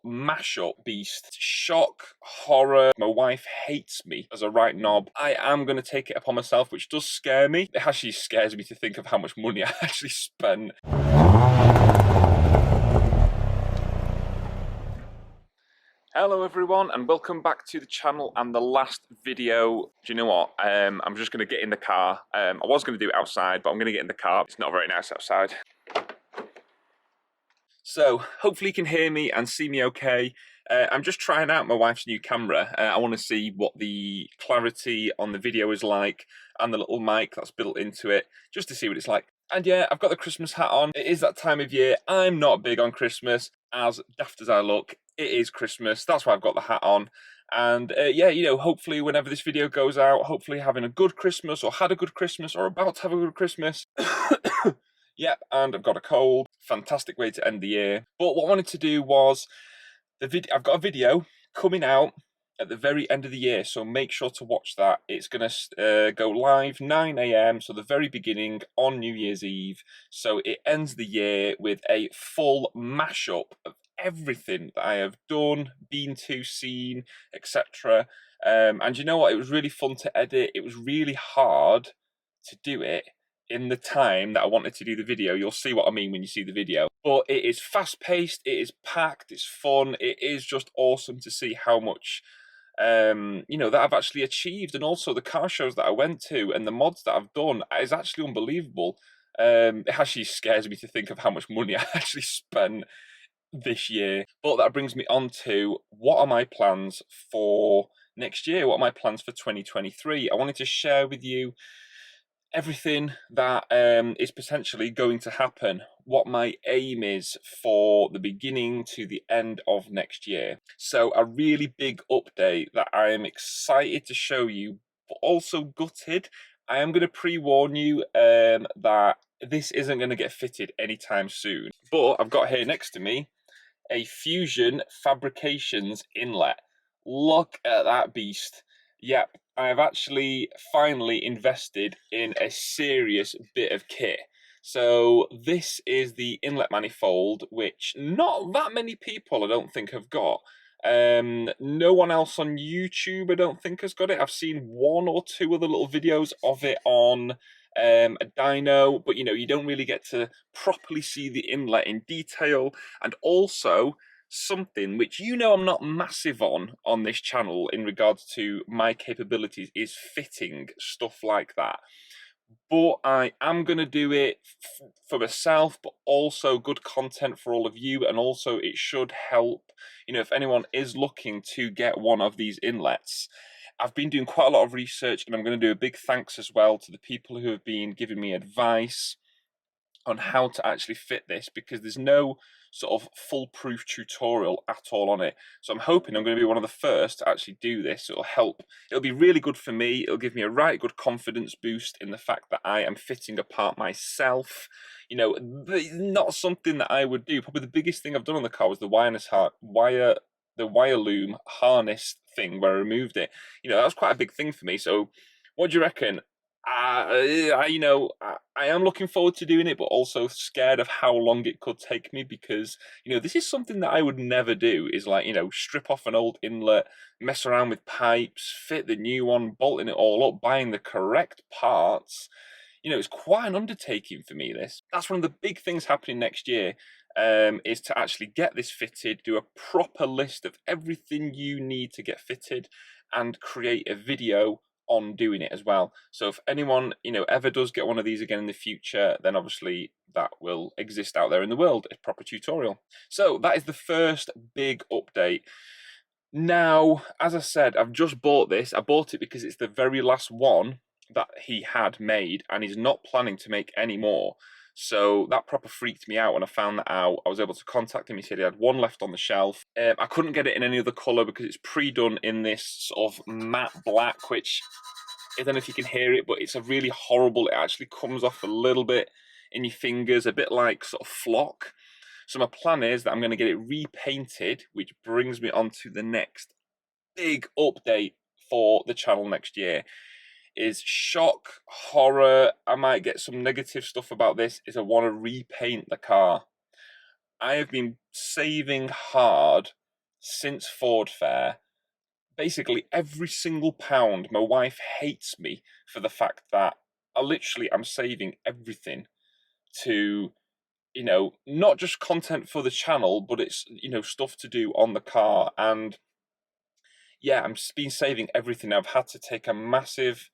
mashup beast. Shock, horror. My wife hates me as a right knob. I am going to take it upon myself, which does scare me. It actually scares me to think of how much money I actually spent. Hello everyone and welcome back to the channel and the last video. Do you know what? I'm just going to get in the car. I was going to do it outside, but I'm going to get in the car. It's not very nice outside. So hopefully you can hear me and see me okay. I'm just trying out my wife's new camera. I want to see what the clarity on the video is like and the little mic that's built into it, just to see what it's like. And yeah, I've got the Christmas hat on. It is that time of year. I'm not big on Christmas, as daft as I look. It is Christmas. That's why I've got the hat on. And yeah, you know, hopefully whenever this video goes out, hopefully having a good Christmas or had a good Christmas or about to have a good Christmas. Yep, and I've got a cold. Fantastic way to end the year. But what I wanted to do was, I've got a video coming out at the very end of the year, so make sure to watch that. It's going to go live 9 AM, so the very beginning on New Year's Eve. So it ends the year with a full mashup of everything that I have done, been to, seen, etc. And you know what? It was really fun to edit. It was really hard to do it in the time that I wanted to do the video. You'll see what I mean when you see the video. But it is fast-paced, it is packed, it's fun, it is just awesome to see how much you know, that I've actually achieved, and also the car shows that I went to and the mods that I've done is actually unbelievable. It actually scares me to think of how much money I actually spent this year. But that brings me on to, what are my plans for next year? What are my plans for 2023? I wanted to share with you everything that is potentially going to happen, what my aim is for the beginning to the end of next year. So a really big update that I am excited to show you, but also gutted. I am going to pre-warn you that this isn't going to get fitted anytime soon. But I've got here next to me a Fusion Fabrications inlet. Look at that beast. Yep, I have actually finally invested in a serious bit of kit. So this is the inlet manifold, which not that many people I don't think have got. No one else on YouTube I don't think has got it. I've seen one or two other little videos of it on a dyno, but you know, you don't really get to properly see the inlet in detail. And also something which, you know, I'm not massive on this channel in regards to my capabilities is fitting stuff like that. But I am going to do it for myself, but also good content for all of you, and also it should help, you know, if anyone is looking to get one of these inlets. I've been doing quite a lot of research, and I'm going to do a big thanks as well to the people who have been giving me advice on how to actually fit this, because there's no sort of foolproof tutorial at all on it. So I'm hoping I'm going to be one of the first to actually do this. It'll help. It'll be really good for me. It'll give me a right good confidence boost in the fact that I am fitting a part myself. You know, not something that I would do. Probably the biggest thing I've done on the car was the wire loom harness thing where I removed it. You know, that was quite a big thing for me. So what do you reckon? You know, I am looking forward to doing it, but also scared of how long it could take me, because, you know, this is something that I would never do, is like, you know, strip off an old inlet, mess around with pipes, fit the new one, bolting it all up, buying the correct parts. You know, it's quite an undertaking for me, this. That's one of the big things happening next year, is to actually get this fitted, do a proper list of everything you need to get fitted, and create a video on doing it as well. So if anyone, you know, ever does get one of these again in the future, then obviously that will exist out there in the world, a proper tutorial. So that is the first big update. Now, as I said, I've just bought this. I bought it because it's the very last one that he had made, and he's not planning to make any more. So that proper freaked me out when I found that out. I was able to contact him. He said he had one left on the shelf. I couldn't get it in any other colour because it's pre-done in this sort of matte black, which, I don't know if you can hear it, but it's a really horrible, it actually comes off a little bit in your fingers, a bit like sort of flock. So my plan is that I'm going to get it repainted, which brings me on to the next big update for the channel next year. Is shock, horror, I might get some negative stuff about this, is I want to repaint the car. I have been saving hard since Ford Fair, basically every single pound, my wife hates me for the fact that I'm saving everything to, not just content for the channel, but it's, stuff to do on the car. And yeah, I'm been saving everything. I've had to take a massive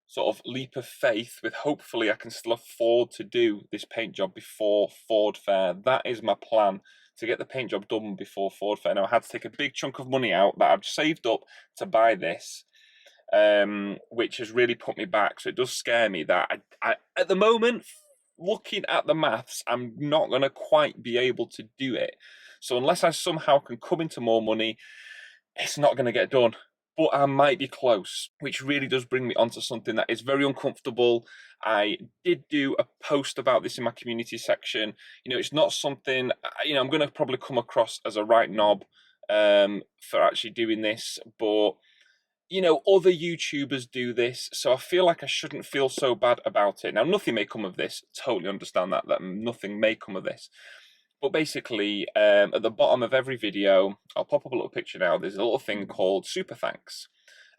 sort of leap of faith with hopefully I can still afford to do this paint job before Ford Fair. That is my plan, to get the paint job done before Ford Fair. Now I had to take a big chunk of money out that I've saved up to buy this, which has really put me back. So it does scare me that I at the moment, looking at the maths, I'm not going to quite be able to do it. So unless I somehow can come into more money, it's not going to get done. But I might be close, which really does bring me onto something that is very uncomfortable. I did do a post about this in my community section. It's not something, I'm going to probably come across as a right knob for actually doing this, but other YouTubers do this, so I feel like I shouldn't feel so bad about it. Now, nothing may come of this. Totally understand that nothing may come of this. But basically, at the bottom of every video, I'll pop up a little picture now. There's a little thing called Super Thanks.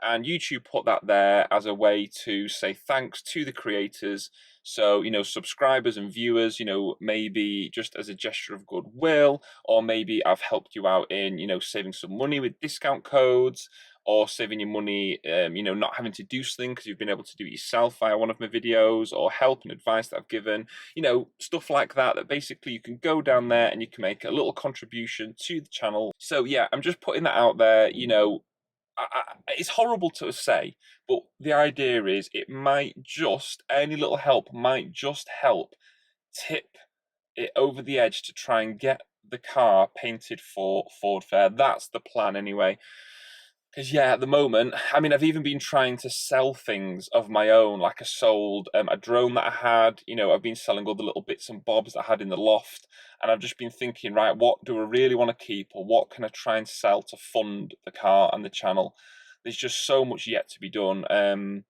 And YouTube put that there as a way to say thanks to the creators. So, subscribers and viewers, maybe just as a gesture of goodwill, or maybe I've helped you out in, saving some money with discount codes, or saving your money, not having to do something because you've been able to do it yourself via one of my videos, or help and advice that I've given, stuff like that, that basically you can go down there and you can make a little contribution to the channel. So yeah, I'm just putting that out there, it's horrible to say, but the idea is any little help might just help tip it over the edge to try and get the car painted for Ford Fair. That's the plan anyway. Because yeah, at the moment, I've even been trying to sell things of my own. Like I sold a drone that I had. I've been selling all the little bits and bobs that I had in the loft, and I've just been thinking, right, what do I really want to keep, or what can I try and sell to fund the car and the channel? There's just so much yet to be done.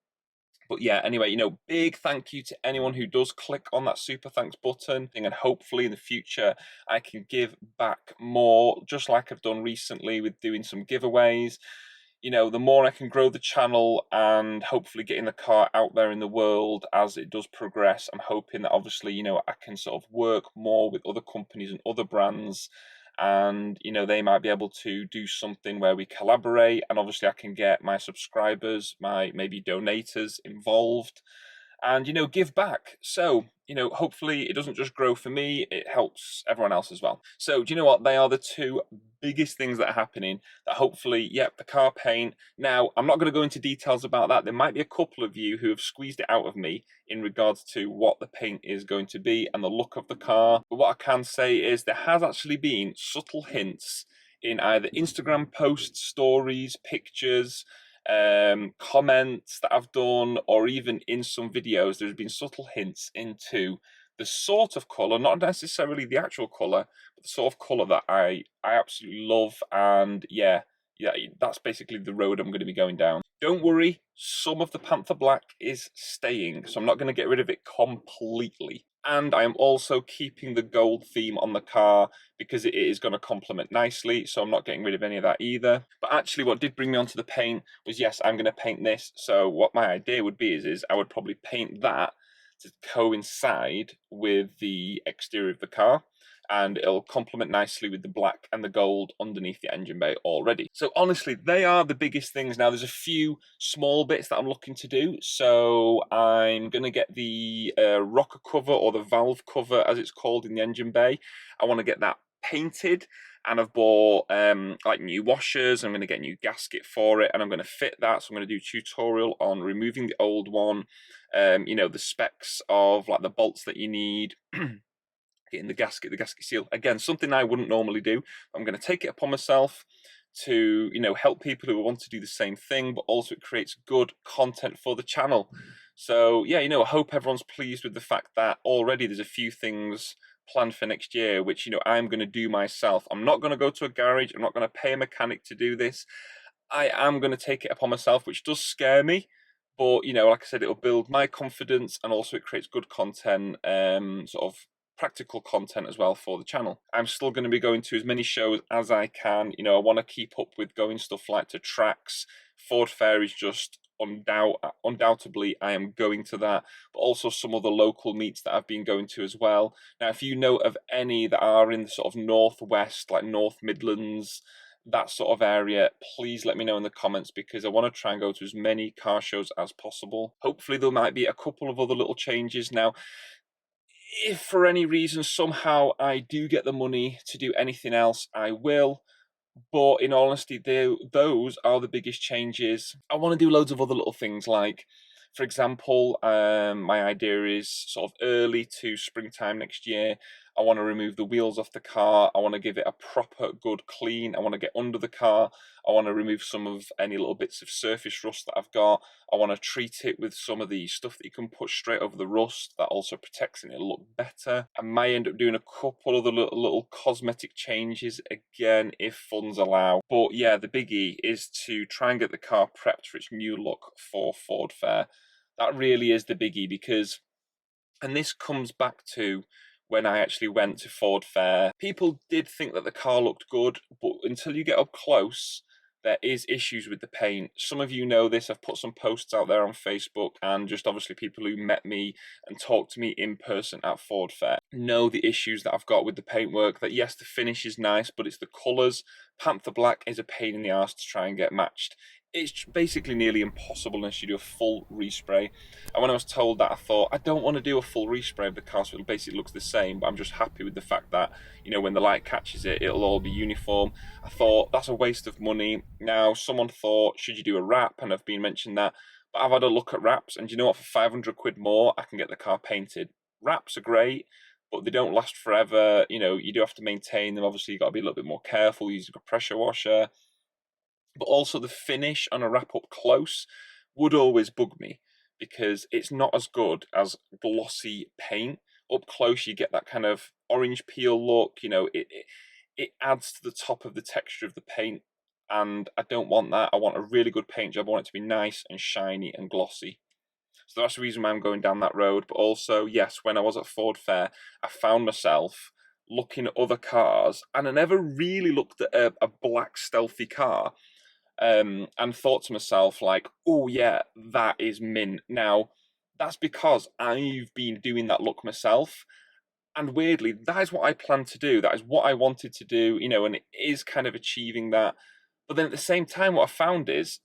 But yeah, anyway, big thank you to anyone who does click on that super thanks button, and hopefully in the future I can give back more, just like I've done recently with doing some giveaways. The more I can grow the channel and hopefully getting the car out there in the world as it does progress, I'm hoping that obviously, I can sort of work more with other companies and other brands, and they might be able to do something where we collaborate, and obviously I can get my subscribers, my maybe donators involved, and give back. So hopefully it doesn't just grow for me, it helps everyone else as well. So do you know what, they are the two biggest things that are happening, that hopefully, yep, the car paint. Now I'm not going to go into details about that. There might be a couple of you who have squeezed it out of me in regards to what the paint is going to be and the look of the car, but what I can say is there has actually been subtle hints in either Instagram posts, stories, pictures, comments that I've done, or even in some videos, there's been subtle hints into the sort of colour, not necessarily the actual colour, but the sort of colour that I absolutely love. And yeah, that's basically the road I'm going to be going down. Don't worry, some of the Panther Black is staying, so I'm not going to get rid of it completely. And I am also keeping the gold theme on the car because it is going to complement nicely, so I'm not getting rid of any of that either. But actually what did bring me onto the paint was, yes, I'm going to paint this. So what my idea would be is I would probably paint that to coincide with the exterior of the car, and it'll complement nicely with the black and the gold underneath the engine bay already. So honestly, they are the biggest things. Now there's a few small bits that I'm looking to do. So I'm going to get the rocker cover, or the valve cover as it's called in the engine bay. I want to get that painted, and I've bought like new washers. I'm going to get a new gasket for it, and I'm going to fit that. So I'm going to do a tutorial on removing the old one, the specs of like the bolts that you need, getting the gasket seal. Again, something I wouldn't normally do. I'm going to take it upon myself to help people who want to do the same thing, but also it creates good content for the channel. So yeah, I hope everyone's pleased with the fact that already there's a few things planned for next year, which I'm going to do myself. I'm not going to go to a garage. I'm not going to pay a mechanic to do this. I am going to take it upon myself, which does scare me. But like I said, it'll build my confidence, and also it creates good content, sort of practical content as well for the channel. I'm still going to be going to as many shows as I can. You know, I want to keep up with going stuff like to tracks. Ford Fair is just undoubtedly I am going to that, but also some other local meets that I've been going to as well. Now, if you know of any that are in the sort of northwest, like North Midlands, that sort of area, please let me know in the comments, because I want to try and go to as many car shows as possible. Hopefully there might be a couple of other little changes. Now, if for any reason somehow I do get the money to do anything else, I will. But in all honesty, those are the biggest changes. I want to do loads of other little things, like, for example, my idea is sort of early to springtime next year. I want to remove the wheels off the car. I want to give it a proper good clean. I want to get under the car. I want to remove some of any little bits of surface rust that I've got. I want to treat it with some of the stuff that you can put straight over the rust that also protects it and it'll look better. I might end up doing a couple of the little cosmetic changes again if funds allow. But yeah, the biggie is to try and get the car prepped for its new look for Ford Fair. That really is the biggie, because, and this comes back to when I actually went to Ford Fair, people did think that the car looked good, but until you get up close, there is issues with the paint. Some of you know this. I've put some posts out there on Facebook, and just obviously people who met me and talked to me in person at Ford Fair know the issues that I've got with the paintwork. That yes, the finish is nice, but it's the colours. Panther Black is a pain in the arse to try and get matched. It's basically nearly impossible unless you do a full respray. And when I was told that, I thought, I don't want to do a full respray of the car so it basically looks the same, but I'm just happy with the fact that, you know, when the light catches it, it'll all be uniform. I thought, that's a waste of money. Now, someone thought, should you do a wrap? And I've been mentioned that. But I've had a look at wraps, and you know what? For 500 quid more, I can get the car painted. Wraps are great, but they don't last forever. You know, you do have to maintain them. Obviously, you've got to be a little bit more careful, using a pressure washer. But also the finish on a wrap up close would always bug me, because it's not as good as glossy paint. Up close, you get that kind of orange peel look. You know, it adds to the top of the texture of the paint, and I don't want that. I want a really good paint job. I want it to be nice and shiny and glossy. So that's the reason why I'm going down that road. But also, yes, when I was at Ford Fair, I found myself looking at other cars, and I never really looked at a black stealthy car. And thought to myself, like, oh yeah, that is mint. Now, that's because I've been doing that look myself, and weirdly, that is what I planned to do. That is what I wanted to do, you know, and it is kind of achieving that. But then at the same time, what I found is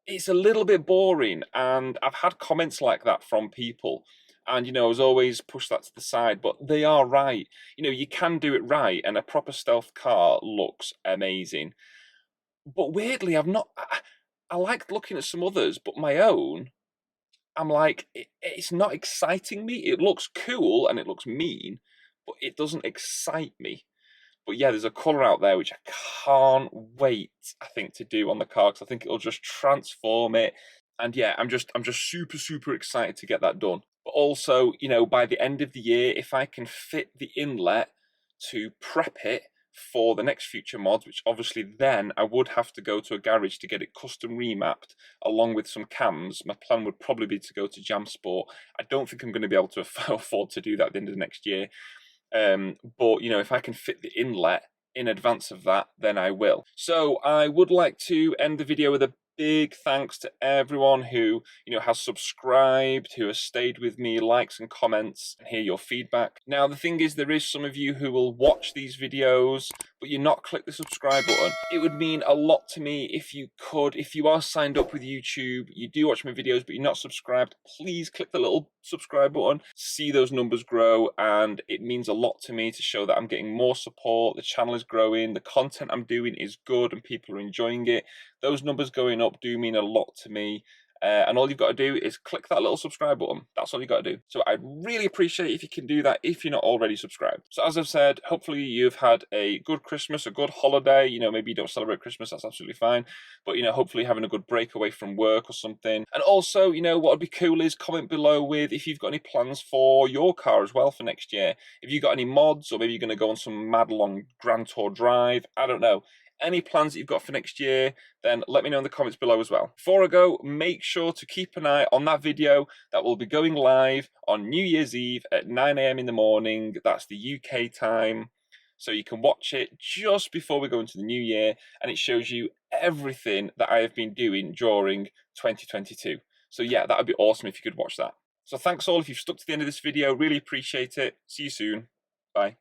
it's a little bit boring, and I've had comments like that from people. And, you know, I was always pushed that to the side, but they are right. You know, you can do it right, and a proper stealth car looks amazing. But weirdly, I liked looking at some others, but my own, I'm like, it's not exciting me. It looks cool and it looks mean, but it doesn't excite me. But yeah, there's a colour out there which I can't wait, I think, to do on the car, because I think it'll just transform it. And yeah, I'm just super excited to get that done. But also, you know, by the end of the year, if I can fit the inlet to prep it for the next future mods, which obviously then I would have to go to a garage to get it custom remapped along with some cams. My plan would probably be to go to Jam Sport. I don't think I'm going to be able to afford to do that at the end of the next year. But, you know, if I can fit the inlet in advance of that, then I will. So I would like to end the video with a big thanks to everyone who, you know, has subscribed, who has stayed with me, likes and comments, and hear your feedback. Now, the thing is, there is some of you who will watch these videos, but you're not click the subscribe button. It would mean a lot to me if you could. If you are signed up with YouTube, you do watch my videos, but you're not subscribed, please click the little subscribe button, see those numbers grow, and it means a lot to me to show that I'm getting more support, the channel is growing, the content I'm doing is good, and people are enjoying it. Those numbers going up do mean a lot to me. And all you've got to do is click that little subscribe button. That's all you've got to do. So I'd really appreciate if you can do that if you're not already subscribed. So as I've said, hopefully you've had a good Christmas, a good holiday. You know, maybe you don't celebrate Christmas, that's absolutely fine. But, you know, hopefully having a good break away from work or something. And also, you know, what would be cool is comment below with if you've got any plans for your car as well for next year. If you've got any mods, or maybe you're going to go on some mad long Grand Tour drive, I don't know. any plans that you've got for next year, then let me know in the comments below as well. Before I go, make sure to keep an eye on that video that will be going live on New Year's Eve at 9 AM in the morning. That's the UK time. So you can watch it just before we go into the new year, and it shows you everything that I have been doing during 2022. So yeah, that would be awesome if you could watch that. So thanks all if you've stuck to the end of this video. Really appreciate it. See you soon. Bye.